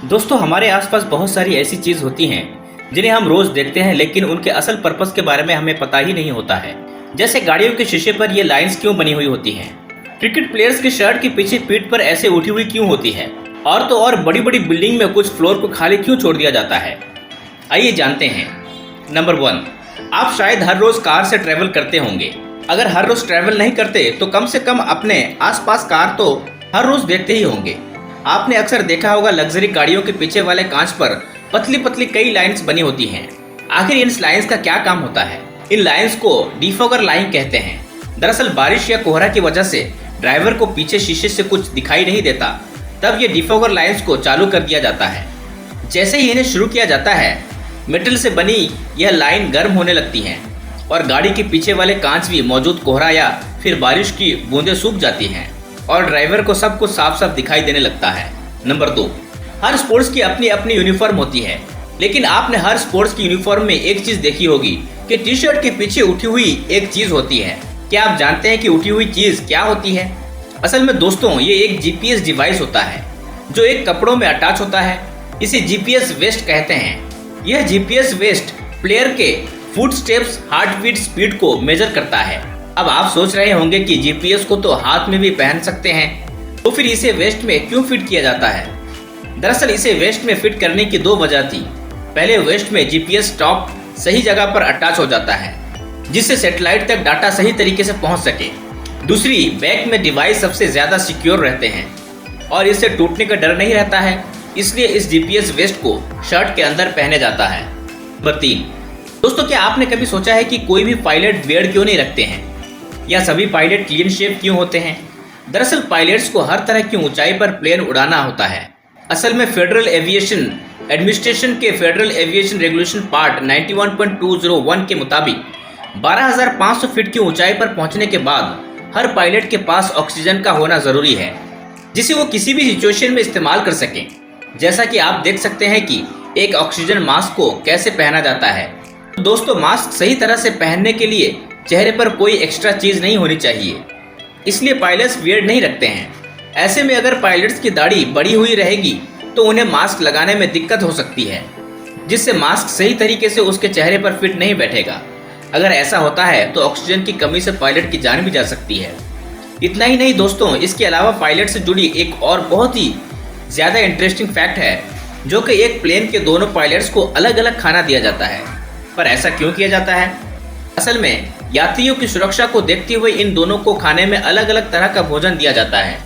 दोस्तों, हमारे आसपास बहुत सारी ऐसी चीज होती हैं जिन्हें हम रोज देखते हैं, लेकिन उनके असल पर्पस के बारे में हमें पता ही नहीं होता है। जैसे गाड़ियों के शीशे पर ये लाइंस क्यों बनी हुई होती हैं, क्रिकेट प्लेयर्स की शर्ट के पीछे पीठ पर ऐसे उठी हुई क्यों होती है, और तो और बड़ी बड़ी बिल्डिंग में कुछ फ्लोर को खाली क्यों छोड़ दिया जाता है। आइए जानते हैं। नंबर 1, आप शायद हर रोज कार से ट्रेवल करते होंगे। अगर हर रोज ट्रेवल नहीं करते तो कम से कम अपने आसपास कार तो हर रोज देखते ही होंगे। आपने अक्सर देखा होगा लग्जरी गाड़ियों के पीछे वाले कांच पर पतली पतली कई लाइंस बनी होती हैं। आखिर इन लाइंस का क्या काम होता है? इन लाइंस को डिफॉगर लाइन कहते हैं। दरअसल बारिश या कोहरा की वजह से ड्राइवर को पीछे शीशे से कुछ दिखाई नहीं देता, तब ये डिफॉगर लाइंस को चालू कर दिया जाता है। जैसे ही इन्हें शुरू किया जाता है, मेटल से बनी यह लाइन गर्म होने लगती हैं और गाड़ी के पीछे वाले कांच भी मौजूद कोहरा या फिर बारिश की बूंदें सूख जाती हैं और ड्राइवर को सब कुछ साफ साफ दिखाई देने लगता है। नंबर 2, हर स्पोर्ट्स की अपनी अपनी यूनिफॉर्म होती है, लेकिन आपने हर स्पोर्ट्स की यूनिफॉर्म में एक चीज देखी होगी कि टी शर्ट के पीछे उठी हुई एक चीज होती है। क्या आप जानते हैं कि उठी हुई चीज क्या होती है? असल में दोस्तों, ये एक जीपीएस डिवाइस होता है जो एक कपड़ों में अटैच होता है। इसे जीपीएस वेस्ट कहते हैं। यह जीपीएस वेस्ट प्लेयर के footsteps, heartbeat, speed को मेजर करता है। अब आप सोच रहे होंगे कि जीपीएस को तो हाथ में भी पहन सकते हैं, तो फिर इसे वेस्ट में क्यों फिट किया जाता है? दरअसल इसे वेस्ट में फिट करने की 2 वजह थी। पहले, वेस्ट में जीपीएस टॉप सही जगह पर अटैच हो जाता है जिससे सैटेलाइट तक डाटा सही तरीके से पहुंच सके। दूसरी, बैक में डिवाइस सबसे ज्यादा सिक्योर रहते हैं और इससे टूटने का डर नहीं रहता है, इसलिए इस जीपीएस वेस्ट को शर्ट के अंदर पहने जाता है। नंबर 3, दोस्तों, क्या आपने कभी सोचा है कि कोई भी पायलट बियर्ड क्यों नहीं रखते हैं, या सभी पायलट क्लीन शेव क्यों होते हैं? दरअसल पायलट्स को हर तरह की ऊंचाई पर प्लेन उड़ाना होता है। असल में फेडरल एविएशन एडमिनिस्ट्रेशन के फेडरल एविएशन रेगुलेशन पार्ट 91.201 के मुताबिक 12,500 फीट की ऊंचाई पर पहुंचने के बाद हर पायलट के पास ऑक्सीजन का होना जरूरी है, जिसे वो किसी भी सिचुएशन में इस्तेमाल कर सकें। जैसा कि आप देख सकते हैं कि एक ऑक्सीजन मास्क को कैसे पहना जाता है। दोस्तों, मास्क सही तरह से पहनने के लिए चेहरे पर कोई एक्स्ट्रा चीज नहीं होनी चाहिए, इसलिए पायलट्स बियर्ड नहीं रखते हैं। ऐसे में अगर पायलट्स की दाढ़ी बड़ी हुई रहेगी तो उन्हें मास्क लगाने में दिक्कत हो सकती है, जिससे मास्क सही तरीके से उसके चेहरे पर फिट नहीं बैठेगा। अगर ऐसा होता है तो ऑक्सीजन की कमी से पायलट की जान भी जा सकती है। इतना ही नहीं दोस्तों, इसके अलावा पायलट से जुड़ी एक और बहुत ही ज्यादा इंटरेस्टिंग फैक्ट है, जो कि एक प्लेन के दोनों पायलट्स को अलग अलग खाना दिया जाता है। पर ऐसा क्यों किया जाता है? असल में यात्रियों की सुरक्षा को देखते हुए इन दोनों को खाने में अलग अलग तरह का भोजन दिया जाता है।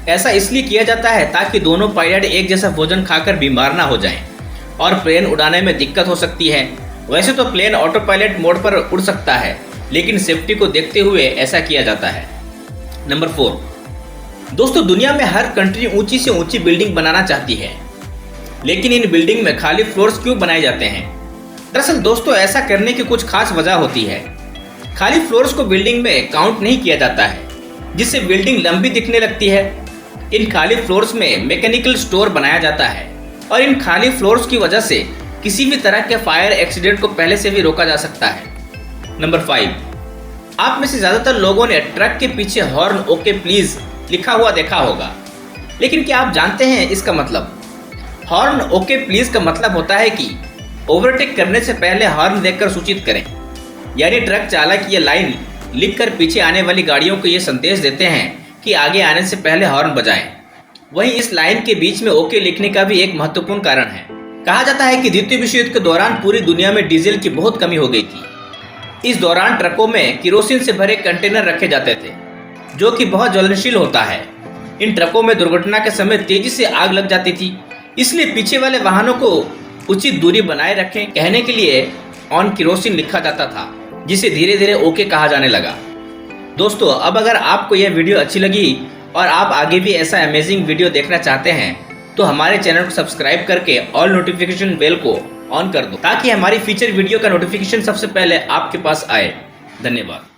ऐसा इसलिए किया जाता है ताकि दोनों पायलट एक जैसा भोजन खाकर बीमार ना हो जाएं और प्लेन उड़ाने में दिक्कत हो सकती है। वैसे तो प्लेन ऑटो पायलट मोड पर उड़ सकता है, लेकिन सेफ्टी को देखते हुए ऐसा किया जाता है। नंबर 4, दोस्तों, दुनिया में हर कंट्री ऊंची से ऊंची बिल्डिंग बनाना चाहती है, लेकिन इन बिल्डिंग में खाली फ्लोर्स क्यों बनाए जाते हैं? दरअसल दोस्तों, ऐसा करने की कुछ खास वजह होती है। खाली फ्लोर्स को बिल्डिंग में काउंट नहीं किया जाता है, जिससे बिल्डिंग लंबी दिखने लगती है। इन खाली फ्लोर्स में मैकेनिकल स्टोर बनाया जाता है और इन खाली फ्लोर्स की वजह से किसी भी तरह के फायर एक्सीडेंट को पहले से भी रोका जा सकता है। नंबर 5, आप में से ज्यादातर लोगों ने ट्रक के पीछे हॉर्न ओके प्लीज लिखा हुआ देखा होगा, लेकिन क्या आप जानते हैं इसका मतलब? हॉर्न ओके प्लीज का मतलब होता है कि ओवरटेक करने से पहले हॉर्न देकर सूचित करें। यानी ट्रक चालक ये लाइन लिखकर पीछे आने वाली गाड़ियों को ये संदेश देते हैं कि आगे आने से पहले हॉर्न बजाएं। वहीं इस लाइन के बीच में ओके लिखने का भी एक महत्वपूर्ण कारण है। कहा जाता है कि द्वितीय विश्व युद्ध के दौरान पूरी दुनिया में डीजल की बहुत कमी हो गई थी। इस दौरान ट्रकों में केरोसिन से भरे कंटेनर रखे जाते थे, जो कि बहुत ज्वलनशील होता है। इन ट्रकों में दुर्घटना के समय तेजी से आग लग जाती थी, इसलिए पीछे वाले वाहनों को उचित दूरी बनाए रखें कहने के लिए ऑन केरोसिन लिखा जाता था, जिसे धीरे धीरे ओके कहा जाने लगा। दोस्तों, अब अगर आपको यह वीडियो अच्छी लगी और आप आगे भी ऐसा अमेजिंग वीडियो देखना चाहते हैं, तो हमारे चैनल को सब्सक्राइब करके ऑल नोटिफिकेशन बेल को ऑन कर दो, ताकि हमारी फीचर वीडियो का नोटिफिकेशन सबसे पहले आपके पास आए। धन्यवाद।